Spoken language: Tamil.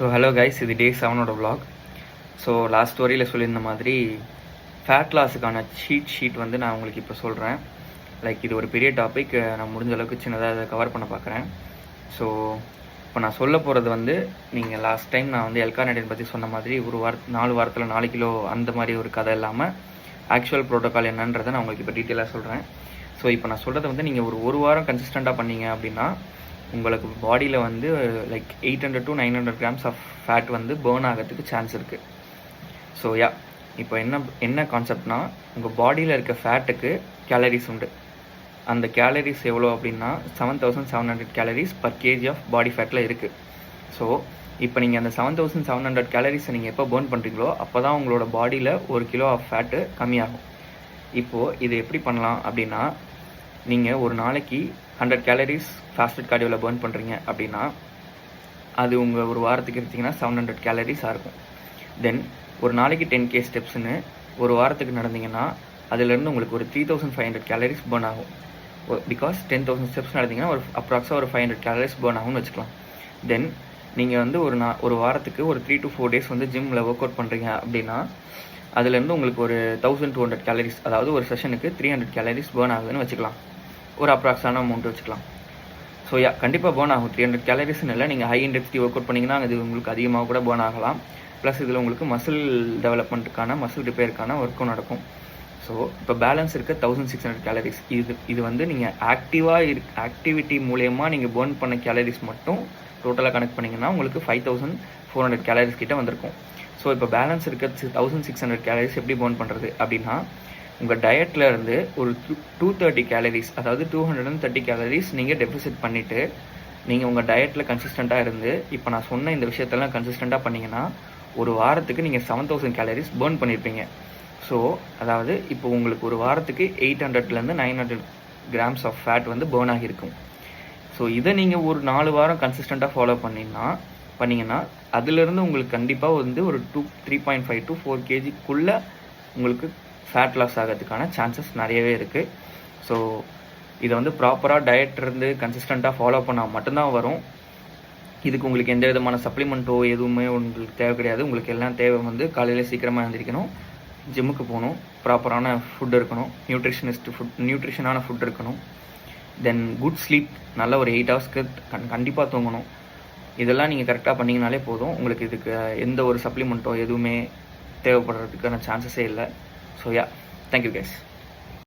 ஸோ ஹலோ கைஸ், இது டே 7ஓட vlog. ஸோ லாஸ்ட் ஸ்டோரியில் சொல்லியிருந்த மாதிரி ஃபேட் லாஸுக்கான ஷீட் வந்து நான் உங்களுக்கு இப்போ சொல்கிறேன். லைக் இது ஒரு பெரிய டாபிக், நான் முடிஞ்ச அளவுக்கு சின்னதாக அதை கவர் பண்ண பார்க்குறேன். ஸோ இப்போ நான் சொல்ல போகிறது வந்து, நீங்கள் லாஸ்ட் டைம் நான் வந்து எல்கார்னைட்டின் பற்றி சொன்ன மாதிரி ஒரு 4 வாரத்தில் 4 கிலோ அந்த மாதிரி ஒரு கதை இல்லாமல் ஆக்சுவல் ப்ரோட்டோக்கால் என்னன்றதை நான் உங்களுக்கு இப்போ டீட்டெயிலாக சொல்கிறேன். ஸோ இப்போ நான் சொல்கிறத வந்து நீங்கள் ஒரு வாரம் கன்சிஸ்டண்ட்டாக பண்ணீங்க அப்படின்னா உங்களுக்கு பாடியில் வந்து like 800 to 900 grams of fat வந்து பேர்ன் ஆகிறதுக்கு சான்ஸ் இருக்குது. ஸோ இப்போ என்ன கான்செப்ட்னா, உங்கள் பாடியில் இருக்க ஃபேட்டுக்கு கேலரிஸ் உண்டு. அந்த கேலரிஸ் எவ்வளோ அப்படின்னா 7700 calories per KG of body ஃபேட்டில் இருக்குது. ஸோ இப்போ நீங்கள் அந்த 7700 கேலரிஸை நீங்கள் எப்போ பேர்ன் பண்ணுறீங்களோ அப்போ தான் உங்களோட பாடியில் 1 கிலோ ஆஃப் ஃபேட்டு கம்மியாகும். இப்போது இது எப்படி பண்ணலாம் அப்படின்னா, நீங்கள் ஒரு நாளைக்கு 100 கேலரிஸ் ஃபாஸ்டட் கார்டியோவில் பேர்ன் பண்ணுறீங்க அப்படின்னா அது உங்கள் ஒரு வாரத்துக்கு எடுத்திங்கன்னா 700 கேலரிஸாக இருக்கும். தென் ஒரு நாளைக்கு 10K ஸ்டெப்ஸ்னு ஒரு வாரத்துக்கு நடந்தீங்கன்னா அதுலேருந்து உங்களுக்கு ஒரு 3500 கேலரிஸ் பேர்ன் ஆகும். பிகாஸ் 10,000 ஸ்டெப்ஸ் நடந்தீங்கன்னா ஒரு அப்ராக்ஸாக ஒரு 500 கேலரிஸ் பேர்ன் ஆகும்னு வச்சுக்கலாம். தென் நீங்கள் வந்து ஒரு வாரத்துக்கு ஒரு 3 to 4 டேஸ் வந்து ஜிம்மில் ஒர்க் அவுட் பண்ணுறீங்க அப்படின்னா அதுலேருந்து உங்களுக்கு ஒரு 1200 கேலரிஸ், அதாவது ஒரு செஷனுக்கு 300 கேலரிஸ் பேர்ன் ஆகுதுன்னு வச்சுக்கலாம். ஒரு அப்ராக்ஸான அமௌண்ட் வச்சுக்கலாம். ஸோ கண்டிப்பாக பேர்ன் ஆகும். 300 கேலரிஸ்னு இல்லை, நீங்கள் ஹை இன்டென்சிட்டி ஒர்க் அவுட் பண்ணிங்கன்னா அது உங்களுக்கு அதிகமாக கூட பேர்ன் ஆகலாம். ப்ளஸ் இதில் உங்களுக்கு மசில் டெவலப்மெண்ட்டுக்கான மசில் ரிப்பேருக்கான ஒர்க்கும் நடக்கும். ஸோ இப்போ பேலன்ஸ் இருக்க 1600 கேலரிஸ் இது வந்து நீங்கள் ஆக்டிவிட்டி மூலயமா நீங்கள் பேர்ன் பண்ண கேலரிஸ் மட்டும் டோட்டலாக கனெக்ட் பண்ணிங்கன்னா உங்களுக்கு 5400 கேலரிஸ் கிட்ட வந்திருக்கும். ஸோ இப்போ பேலன்ஸ் இருக்க 1600 கேலரிஸ் எப்படி பேர்ன் பண்ணுறது அப்படின்னா, உங்கள் டயட்டில் இருந்து ஒரு 230 கேலரிஸ், அதாவது 230 கேலரிஸ் நீங்கள் டெபிசிட் பண்ணிவிட்டு நீங்கள் உங்கள் டயட்டில் கன்சிஸ்டண்ட்டாக இருந்து இப்போ நான் சொன்ன இந்த விஷயத்தெல்லாம் கன்சிஸ்டண்ட்டாக பண்ணிங்கன்னா ஒரு வாரத்துக்கு நீங்கள் 7000 கேலரிஸ் பேர்ன் பண்ணியிருப்பீங்க. ஸோ அதாவது இப்போ உங்களுக்கு ஒரு வாரத்துக்கு 800 to 900 grams ஆஃப் ஃபேட் வந்து பேர்ன் ஆகியிருக்கும். ஸோ இதை நீங்கள் ஒரு 4 வாரம் கன்சிஸ்டண்ட்டாக ஃபாலோ பண்ணிங்கன்னா அதுலேருந்து உங்களுக்கு கண்டிப்பாக வந்து ஒரு 3.5 to 4 kgக்குள்ளே உங்களுக்கு ஃபேட் லாஸ் ஆகிறதுக்கான சான்சஸ் நிறையவே இருக்குது. ஸோ இதை வந்து ப்ராப்பராக டயட் இருந்து கன்சிஸ்டண்ட்டாக ஃபாலோ பண்ணால் மட்டும்தான் வரும். இதுக்கு உங்களுக்கு எந்த விதமான சப்ளிமெண்ட்டோ எதுவுமே உங்களுக்கு தேவை கிடையாது. உங்களுக்கு எல்லாம் தேவை வந்து காலையில் சீக்கிரமாக எழுந்திரிக்கணும், ஜிம்முக்கு போகணும், ப்ராப்பரான ஃபுட் இருக்கணும், நியூட்ரிஷனான ஃபுட் இருக்கணும், தென் குட் ஸ்லீப், நல்ல ஒரு 8 ஹவர்ஸ்க்கு கண்டிப்பாக தூங்கணும். இதெல்லாம் நீங்கள் கரெக்டாக பண்ணிங்கனாலே போதும். உங்களுக்கு இதுக்கு எந்த ஒரு சப்ளிமெண்ட்டோ எதுவுமே தேவைப்படுறதுக்கான சான்சஸே இல்லை. So thank you guys.